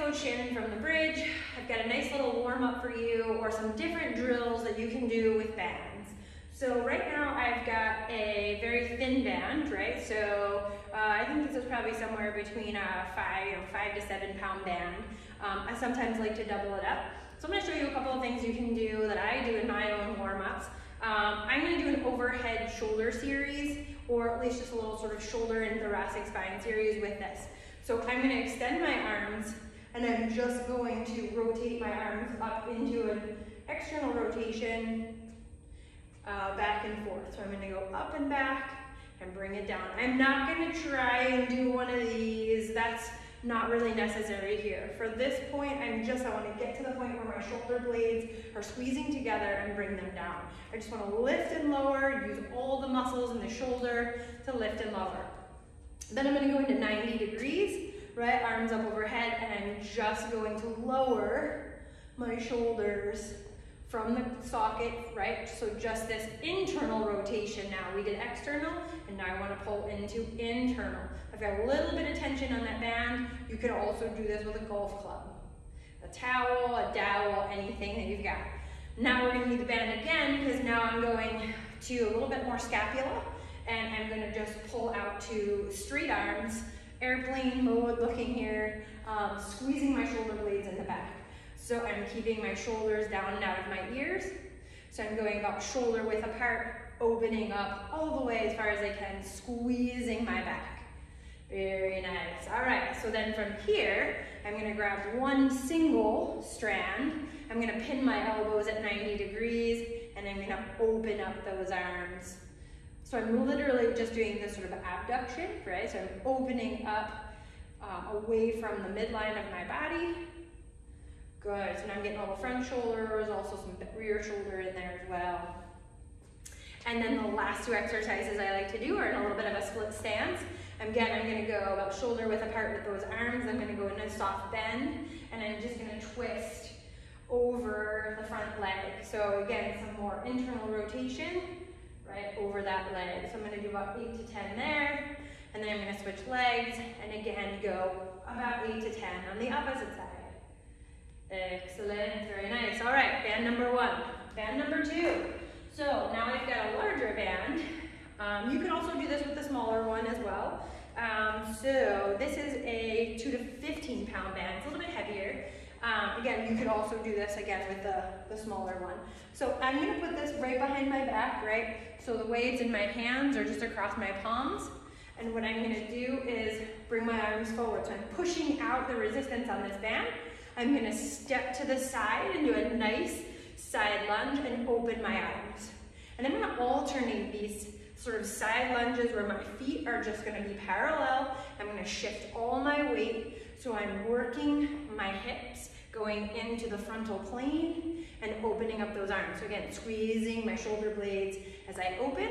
Coach Shannon from The Bridge. I've got a nice little warm up for you or some different drills that you can do with bands. So right now I've got a very thin band, right? So I think this is probably somewhere between a 5 to 7 pound band. I sometimes like to double it up. So I'm going to show you a couple of things you can do that I do in my own warm-ups. I'm going to do an overhead shoulder series, or at least just a little sort of shoulder and thoracic spine series with this. So I'm going to extend my arms, and I'm just going to rotate my arms up into an external rotation, back and forth. So I'm going to go up and back and bring it down. I'm not going to try and do one of these. That's not really necessary here. For this point, I want to get to the point where my shoulder blades are squeezing together and bring them down. I just want to lift and lower, use all the muscles in the shoulder to lift and lower. Then I'm going to go into 90 degrees, right? Arms up overhead, and I'm just going to lower my shoulders from the socket, right? So just this internal rotation now. We did external, and now I want to pull into internal. I've got a little bit of tension on that band. You could also do this with a golf club, a towel, a dowel, anything that you've got. Now we're going to need the band again, because now I'm going to a little bit more scapula, and I'm going to just pull out to straight arms, airplane mode looking here, squeezing my shoulder blades in the back. So I'm keeping my shoulders down and out of my ears. So I'm going about shoulder width apart, opening up all the way as far as I can, squeezing my back. Very nice. All right, so then from here, I'm gonna grab one single strand. I'm gonna pin my elbows at 90 degrees, and I'm gonna open up those arms. So I'm literally just doing this sort of abduction, right? So I'm opening up away from the midline of my body. Good, so now I'm getting all the front shoulders, also some rear shoulder in there as well. And then the last two exercises I like to do are in a little bit of a split stance. Again, I'm gonna go about shoulder width apart with those arms. I'm gonna go in a soft bend, and I'm just gonna twist over the front leg. So again, some more internal rotation, right, over that leg. So I'm gonna do about 8 to 10 there, and then I'm gonna switch legs, and again, go about 8 to 10 on the opposite side. Excellent, very nice. All right, band number 1. Band number 2. So now I've got a larger band. You can also do this with the smaller one as well. So this is a 2 to 15 pound band. It's a little bit heavier. Again, you could also do this again with the smaller one. So I'm gonna put this right behind my back, right? So the weights in my hands are just across my palms. And what I'm gonna do is bring my arms forward. So I'm pushing out the resistance on this band. I'm gonna step to the side and do a nice side lunge and open my arms. And I'm gonna alternate these sort of side lunges where my feet are just gonna be parallel. I'm gonna shift all my weight, so I'm working my hips, going into the frontal plane and opening up those arms. So again, squeezing my shoulder blades as I open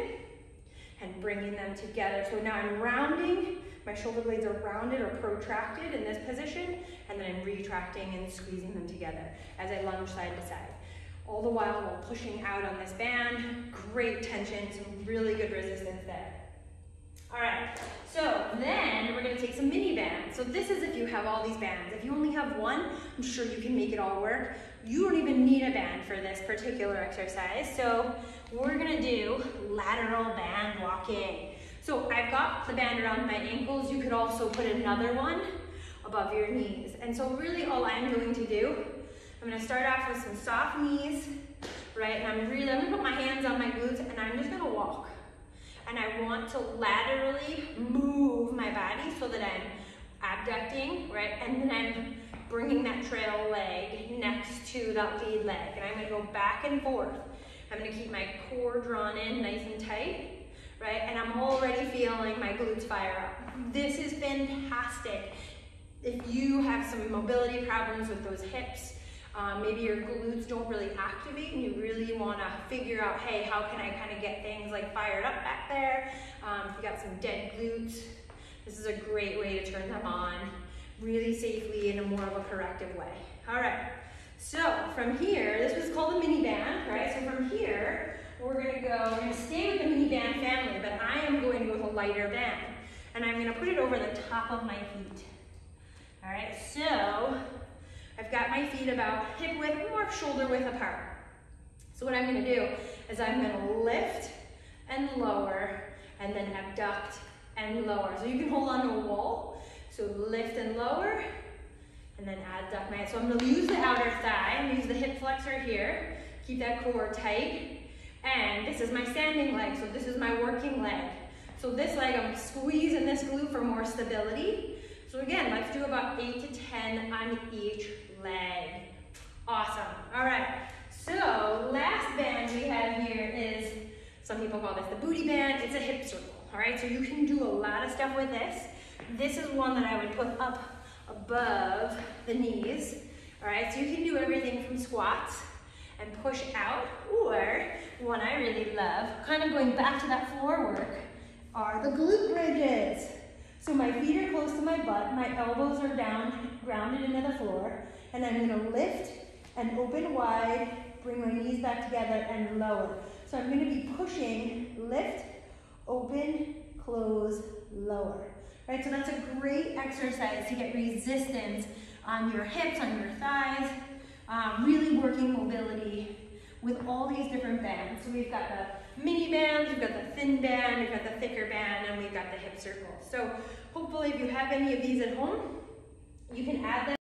and bringing them together. So now I'm rounding. My shoulder blades are rounded or protracted in this position, and then I'm retracting and squeezing them together as I lunge side to side. All the while pushing out on this band. Great tension, some really good resistance there. All right, so then we're gonna take some mini bands. So this is if you have all these bands. If you only have one, I'm sure you can make it all work. You don't even need a band for this particular exercise. So we're gonna do lateral band walking. So I've got the band around my ankles. You could also put another one above your knees. And so really all I'm going to do, I'm gonna start off with some soft knees, right? And I'm gonna put my hands on my glutes, and I'm just gonna walk. And I want to laterally move my body so that I'm abducting, right? And then I'm bringing that trail leg next to that lead leg. And I'm gonna go back and forth. I'm gonna keep my core drawn in nice and tight, right? And I'm already feeling my glutes fire up. This is fantastic. If you have some mobility problems with those hips, maybe your glutes don't really activate and you really want to figure out, hey, how can I kind of get things like fired up back there? If you got some dead glutes, this is a great way to turn them on really safely in a more of a corrective way. All right, so from here, this was called a mini band, right? So from here, we're gonna stay with the mini band family, but I am going to go with a lighter band. And I'm gonna put it over the top of my feet. All right, so my feet about hip width, more shoulder width apart. So what I'm gonna do is I'm gonna lift and lower, and then abduct and lower. So you can hold on to a wall. So lift and lower, and then abduct my head. So I'm gonna use the outer thigh, and use the hip flexor here. Keep that core tight. And this is my standing leg, so this is my working leg. So this leg, I'm squeezing this glute for more stability. So again, let's do about 8 to 10 on each leg. Awesome. All right. So last band we have here is, some people call this the booty band. It's a hip circle. All right. So you can do a lot of stuff with this. This is one that I would put up above the knees. All right. So you can do everything from squats and push out, or one I really love, kind of going back to that floor work, are the glute bridges. So my feet are close to my butt, my elbows are down, grounded into the floor, and I'm gonna lift and open wide, bring my knees back together and lower. So I'm gonna be pushing, lift, open, close, lower. Right, so that's a great exercise to get resistance on your hips, on your thighs, really working mobility with all these different bands. So we've got the mini bands, we've got the thin band, we've got the thicker band, and we've got the hip circle. So hopefully if you have any of these at home, you can add them